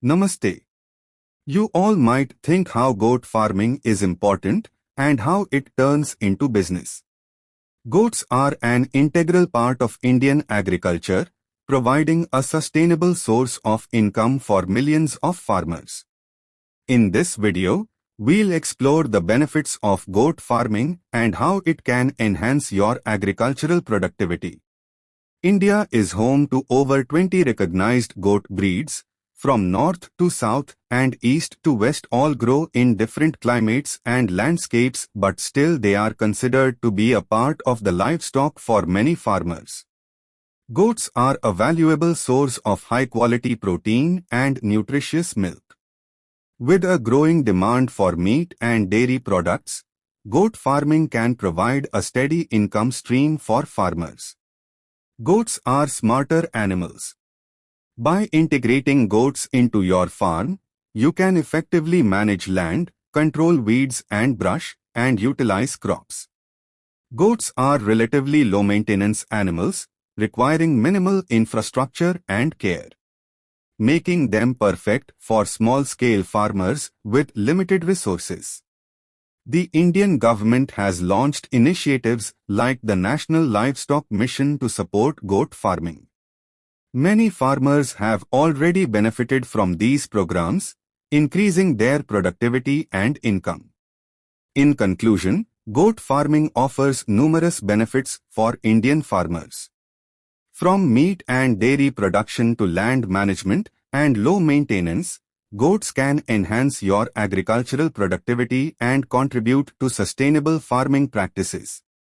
Namaste. You all might think how goat farming is important and how it turns into business. Goats are an integral part of Indian agriculture, providing a sustainable source of income for millions of farmers. In this video, we'll explore the benefits of goat farming and how it can enhance your agricultural productivity. India is home to over 20 recognized goat breeds, from north to south and east to west, all grow in different climates and landscapes, but still they are considered to be a part of the livestock for many farmers. Goats are a valuable source of high-quality protein and nutritious milk. With a growing demand for meat and dairy products, goat farming can provide a steady income stream for farmers. Goats are smarter animals. By integrating goats into your farm, you can effectively manage land, control weeds and brush, and utilize crops. Goats are relatively low-maintenance animals, requiring minimal infrastructure and care, making them perfect for small-scale farmers with limited resources. The Indian government has launched initiatives like the National Livestock Mission to support goat farming. Many farmers have already benefited from these programs, increasing their productivity and income. In conclusion, goat farming offers numerous benefits for Indian farmers. From meat and dairy production to land management and low maintenance, goats can enhance your agricultural productivity and contribute to sustainable farming practices.